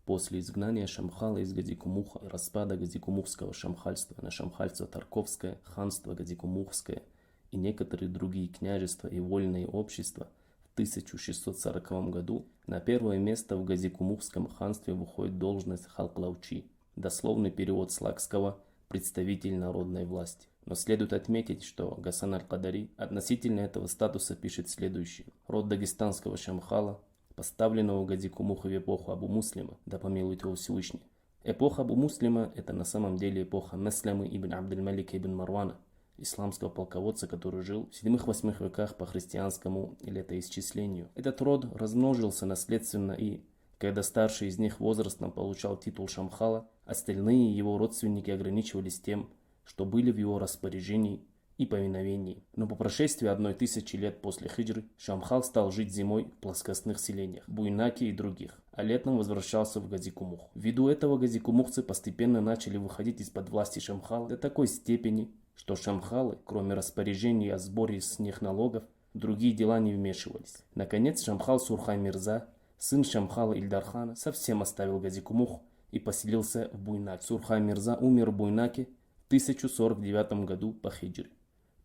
После изгнания Шамхала из Газикумуха и распада Газикумухского шамхальства на шамхальство Тарковское, ханство Газикумухское и некоторые другие княжества и вольные общества, в 1640 году на первое место в Газикумухском ханстве выходит должность халклаучи, дословный перевод с лакского «представитель народной власти». Но следует отметить, что Гасан аль-Кадари относительно этого статуса пишет следующее. Род дагестанского шамхала, поставленного в Газикумуха в эпоху Абу Муслима, да помилует его Всевышний. Эпоха Абу Муслима – это на самом деле эпоха Маслямы ибн Абдаль-Малика ибн Марвана, исламского полководца, который жил в 7-8 веках по христианскому летоисчислению. Этот род размножился наследственно, и когда старший из них возрастом получал титул шамхала, остальные его родственники ограничивались тем, что были в его распоряжении и повиновении. Но по прошествии 1000 лет после хиджры Шамхал стал жить зимой в плоскостных селениях, Буйнаке и других, а летом возвращался в Газикумух. Ввиду этого газикумухцы постепенно начали выходить из-под власти Шамхала до такой степени, что шамхалы, кроме распоряжений о сборе с них налогов, в другие дела не вмешивались. Наконец Шамхал Сурхай Мирза, сын Шамхала Ильдархана, совсем оставил Газикумух и поселился в Буйнаке. Сурхай Мирза умер в Буйнаке в 1049 году по хиджре,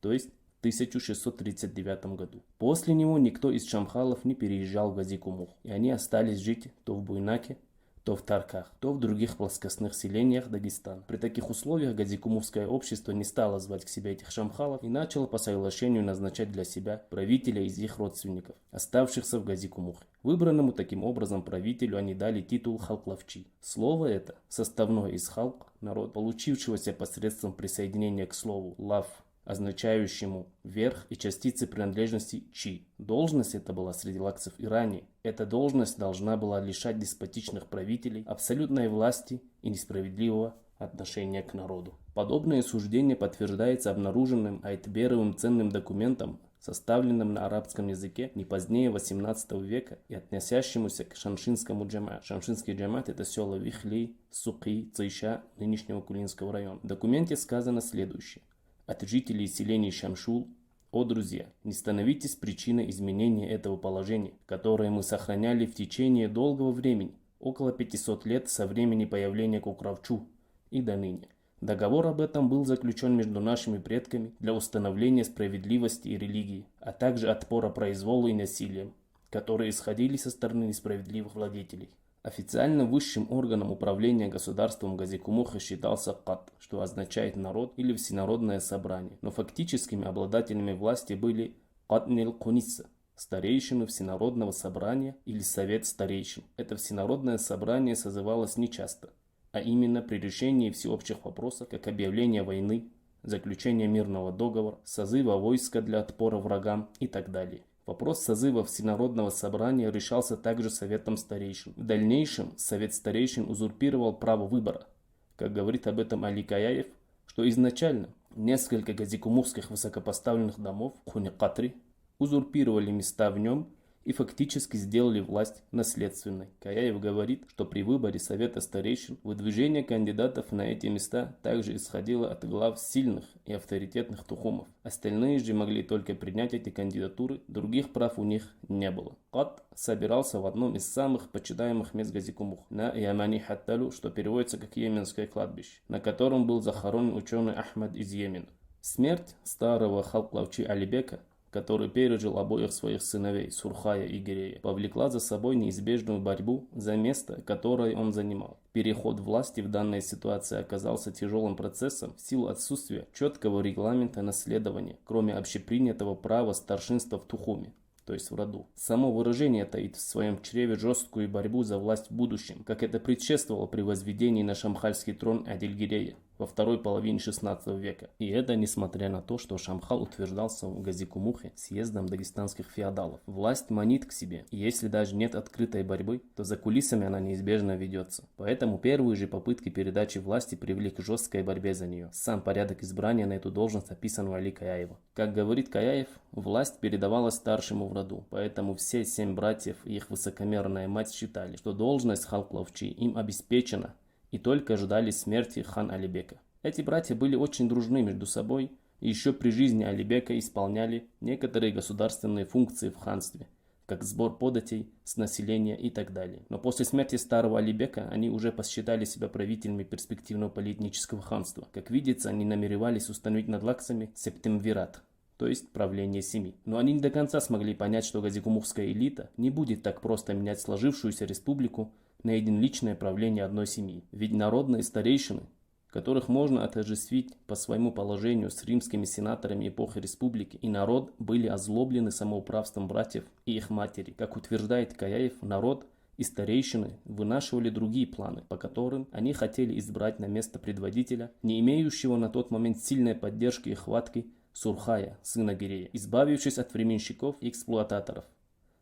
то есть в 1639 году. После него никто из шамхалов не переезжал в Газикумух, и они остались жить то в Буйнаке, то в Тарках, то в других плоскостных селениях Дагестана. При таких условиях газикумухское общество не стало звать к себе этих шамхалов и начало по соглашению назначать для себя правителя из их родственников, оставшихся в Газикумухе. Выбранному таким образом правителю они дали титул халклавчи. Слово это составное из халк, народ, получившегося посредством присоединения к слову лав, означающему верх, и частицы принадлежности чи. Должность эта была среди лакцев и ранее. Эта должность должна была лишать деспотичных правителей абсолютной власти и несправедливого отношения к народу. Подобное суждение подтверждается обнаруженным Айтберовым ценным документом, составленным на арабском языке не позднее 18 века и относящемуся к шамшинскому джамаату. Шамшинский джамаат — это села Вихли, Суки, Цайша нынешнего Кулинского района. В документе сказано следующее. От жителей селений Шамшул: «О, друзья, не становитесь причиной изменения этого положения, которое мы сохраняли в течение долгого времени, около 500 лет со времени появления Кукравчу и до ныне. Договор об этом был заключен между нашими предками для установления справедливости и религии, а также отпора произволу и насилием, которые исходили со стороны несправедливых владетелей». Официально высшим органом управления государством Газикумуха считался Кат, что означает народ или всенародное собрание, но фактическими обладателями власти были Катнил-Кунисса, старейшины всенародного собрания или совет старейшин. Это всенародное собрание созывалось нечасто, а именно при решении всеобщих вопросов, как объявление войны, заключение мирного договора, созыва войска для отпора врагам и так далее. Вопрос созыва всенародного собрания решался также Советом старейшин. В дальнейшем Совет старейшин узурпировал право выбора. Как говорит об этом Али Каяев, что изначально несколько газикумухских высокопоставленных домов в Хуне-Катри узурпировали места в нем и фактически сделали власть наследственной. Каяев говорит, что при выборе Совета старейшин выдвижение кандидатов на эти места также исходило от глав сильных и авторитетных тухумов. Остальные же могли только принять эти кандидатуры, других прав у них не было. Кат собирался в одном из самых почитаемых мест Газикумух, на Ямани-Хатталу, что переводится как Йеменское кладбище, на котором был захоронен ученый Ахмад из Йемена. Смерть старого халклавчи Алибека, который пережил обоих своих сыновей, Сурхая и Гирея, повлекла за собой неизбежную борьбу за место, которое он занимал. Переход власти в данной ситуации оказался тяжелым процессом в силу отсутствия четкого регламента наследования, кроме общепринятого права старшинства в Тухуме, то есть в роду. Само выражение таит в своем чреве жесткую борьбу за власть в будущем, как это предшествовало при возведении на шамхальский трон Адиль-Гирея во второй половине 16 века. И это несмотря на то, что Шамхал утверждался в Газикумухе съездом дагестанских феодалов. Власть манит к себе, и если даже нет открытой борьбы, то за кулисами она неизбежно ведется. Поэтому первые же попытки передачи власти привели к жесткой борьбе за нее. Сам порядок избрания на эту должность описан в Али Каяева. Как говорит Каяев, власть передавалась старшему в роду, поэтому все 7 братьев и их высокомерная мать считали, что должность халклавчи им обеспечена, и только ждали смерти хан Алибека. Эти братья были очень дружны между собой и еще при жизни Алибека исполняли некоторые государственные функции в ханстве, как сбор податей с населения и так далее. Но после смерти старого Алибека они уже посчитали себя правителями перспективного полиэтнического ханства. Как видится, они намеревались установить над лаксами септемвират, то есть правление семьи. Но они не до конца смогли понять, что газикумухская элита не будет так просто менять сложившуюся республику на единоличное правление одной семьи. Ведь народные старейшины, которых можно отождествить по своему положению с римскими сенаторами эпохи республики, и народ были озлоблены самоуправством братьев и их матери. Как утверждает Каяев, народ и старейшины вынашивали другие планы, по которым они хотели избрать на место предводителя, не имеющего на тот момент сильной поддержки и хватки, Сурхая, сына Гирея, избавившись от временщиков и эксплуататоров.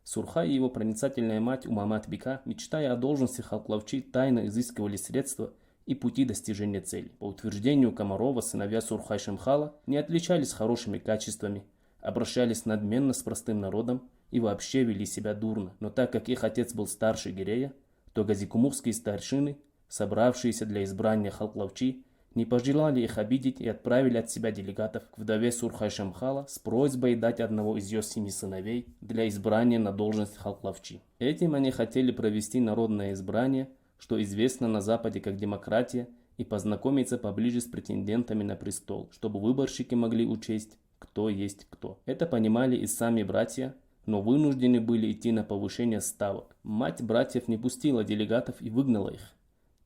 Сурхай и его проницательная мать Умамат Бека, мечтая о должности халклавчи, тайно изыскивали средства и пути достижения цели. По утверждению Комарова, сыновья Сурхай-Шамхала не отличались хорошими качествами, обращались надменно с простым народом и вообще вели себя дурно. Но так как их отец был старше Гирея, то газикумухские старшины, собравшиеся для избрания халклавчи, не пожелали их обидеть и отправили от себя делегатов к вдове Сурхай-Шамхала с просьбой дать одного из ее 7 сыновей для избрания на должность халклавчи. Этим они хотели провести народное избрание, что известно на Западе как демократия, и познакомиться поближе с претендентами на престол, чтобы выборщики могли учесть, кто есть кто. Это понимали и сами братья, но вынуждены были идти на повышение ставок. Мать братьев не пустила делегатов и выгнала их,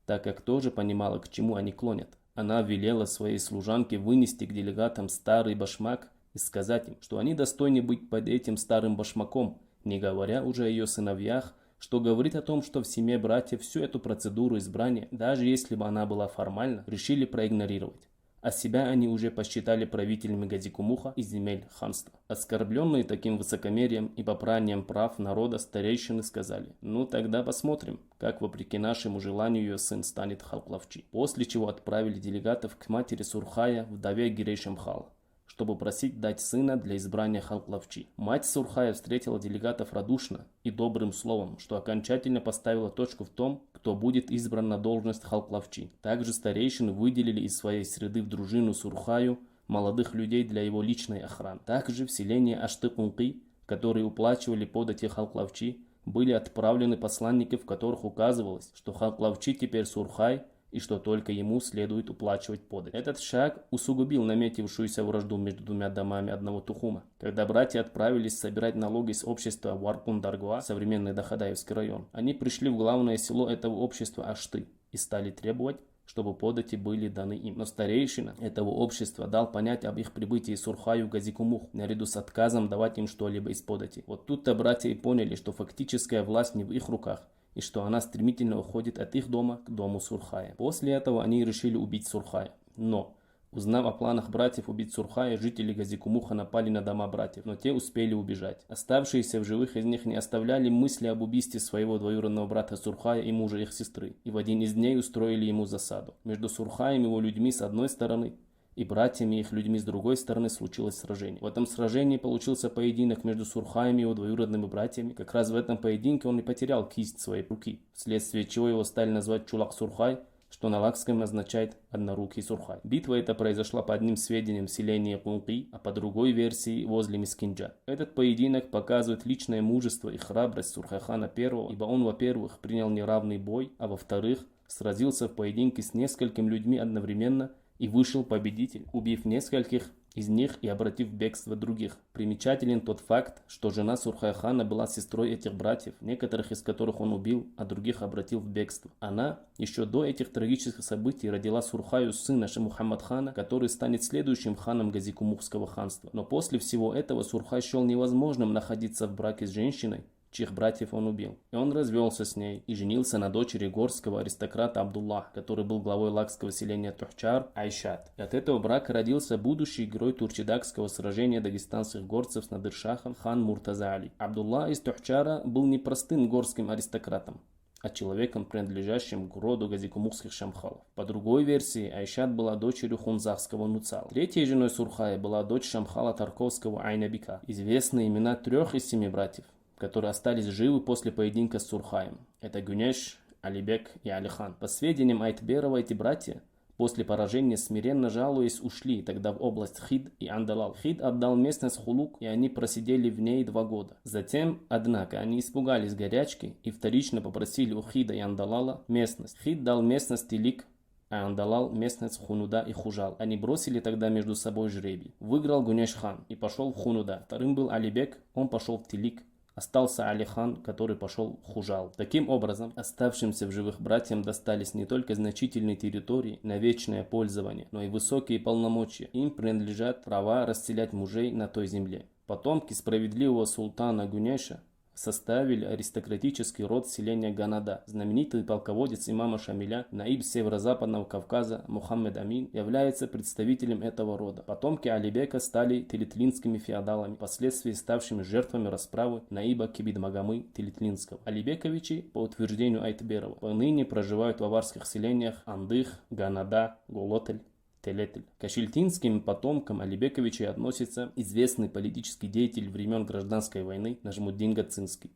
так как тоже понимала, к чему они клонят. Она велела своей служанке вынести к делегатам старый башмак и сказать им, что они достойны быть под этим старым башмаком, не говоря уже о ее сыновьях, что говорит о том, что в семье братьев всю эту процедуру избрания, даже если бы она была формальна, решили проигнорировать. А себя они уже посчитали правителями Газикумуха и земель ханства. Оскорбленные таким высокомерием и попранием прав народа, старейшины сказали: ну тогда посмотрим, как вопреки нашему желанию ее сын станет халклавчи. После чего отправили делегатов к матери Сурхая, вдове Гирей-Шамхала, чтобы просить дать сына для избрания халклавчи. Мать Сурхая встретила делегатов радушно и добрым словом, что окончательно поставила точку в том, кто будет избран на должность халклавчи. Также старейшины выделили из своей среды в дружину Сурхаю молодых людей для его личной охраны. Также в селение Ашты-Кунки, которые уплачивали подати халклавчи, были отправлены посланники, в которых указывалось, что халклавчи теперь Сурхай, и что только ему следует уплачивать подать. Этот шаг усугубил наметившуюся вражду между двумя домами одного тухума. Когда братья отправились собирать налоги с общества Варкун-Даргуа, современный Дахадаевский район, они пришли в главное село этого общества Ашты и стали требовать, чтобы подати были даны им. Но старейшина этого общества дал понять об их прибытии Сурхаю в Газикумух, наряду с отказом давать им что-либо из подати. Вот тут-то братья и поняли, что фактическая власть не в их руках, и что она стремительно уходит от их дома к дому Сурхая. После этого они решили убить Сурхая. Но, узнав о планах братьев убить Сурхая, жители Газикумуха напали на дома братьев, но те успели убежать. Оставшиеся в живых из них не оставляли мысли об убийстве своего двоюродного брата Сурхая и мужа их сестры, и в один из дней устроили ему засаду. Между Сурхаем и его людьми с одной стороны и братьями и их людьми с другой стороны случилось сражение. В этом сражении получился поединок между Сурхаем и его двоюродными братьями. Как раз в этом поединке он и потерял кисть своей руки, вследствие чего его стали назвать Чулак Сурхай, что на лакском означает «однорукий Сурхай». Битва эта произошла по одним сведениям в селении Кунки, а по другой версии возле Мискинджа. Этот поединок показывает личное мужество и храбрость Сурхайхана I, ибо он, во-первых, принял неравный бой, а во-вторых, сразился в поединке с несколькими людьми одновременно и вышел победитель, убив нескольких из них и обратив в бегство других. Примечателен тот факт, что жена Сурхай-хана была сестрой этих братьев, некоторых из которых он убил, а других обратил в бегство. Она еще до этих трагических событий родила Сурхаю сына Мухаммад-хана, который станет следующим ханом Газикумухского ханства. Но после всего этого Сурхай счел невозможным находиться в браке с женщиной, чьих братьев он убил. И он развелся с ней и женился на дочери горского аристократа Абдуллах, который был главой лакского селения Тухчар, Айшат. И от этого брака родился будущий герой турчидакского сражения дагестанских горцев с Надыршахом хан Муртаза Али. Абдулла из Тухчара был не простым горским аристократом, а человеком, принадлежащим к роду газикумухских шамхалов. По другой версии, Айшат была дочерью хунзахского Нуцала. Третьей женой Сурхая была дочь шамхала Тарковского Айнабика. Известны имена 3 из 7 братьев, которые остались живы после поединка с Сурхаем. Это Гюнеш, Алибек и Алихан. По сведениям Айтберова, эти братья После поражения, смиренно жалуясь, ушли тогда в область Хид и Андалал. Хид отдал местность Хулук, и они просидели в ней 2 года. Затем, однако, они испугались горячки и вторично попросили у Хида и Андалала местность. Хид дал местность Тилик, а Андалал местность Хунуда и Хужал. Они бросили тогда между собой жребий. Выиграл Гунеш-хан и пошел в Хунуда. Вторым был Алибек, он пошел в Тилик. Остался Али-хан, который пошел в Хужал. Таким образом, оставшимся в живых братьям достались не только значительные территории на вечное пользование, но и высокие полномочия. Им принадлежат права расселять мужей на той земле. Потомки справедливого султана Гунеша составили аристократический род селения Ганада. Знаменитый полководец имама Шамиля, наиб северо-западного Кавказа Мухаммед Амин является представителем этого рода. Потомки Алибека стали телетлинскими феодалами, впоследствии ставшими жертвами расправы наиба Кибидмагамы Телетлинского. Алибековичи, по утверждению Айтберова, поныне проживают в аварских селениях Андых, Ганада, Голотель, Телетель. К ащельтинским потомкам Алибековичей относится известный политический деятель времен гражданской войны Нажмуддин Гацинский.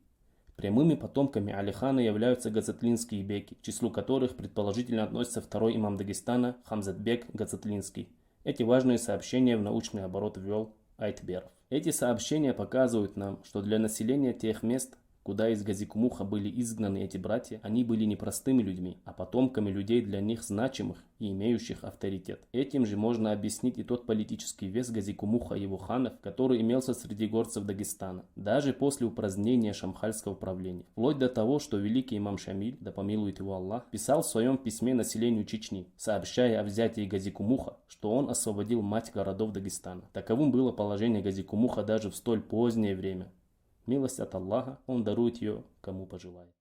Прямыми потомками Алихана являются гацатлинские беки, к числу которых предположительно относится второй имам Дагестана Хамзатбек Гацатлинский. Эти важные сообщения в научный оборот ввел Айтберов. Эти сообщения показывают нам, что для населения тех мест, куда из Газикумуха были изгнаны эти братья, они были не простыми людьми, а потомками людей для них значимых и имеющих авторитет. Этим же можно объяснить и тот политический вес Газикумуха и его ханов, который имелся среди горцев Дагестана, даже после упразднения шамхальского правления. Вплоть до того, что великий имам Шамиль, да помилует его Аллах, писал в своем письме населению Чечни, сообщая о взятии Газикумуха, что он освободил мать городов Дагестана. Таковым было положение Газикумуха даже в столь позднее время. Милость от Аллаха, Он дарует ее, кому пожелает.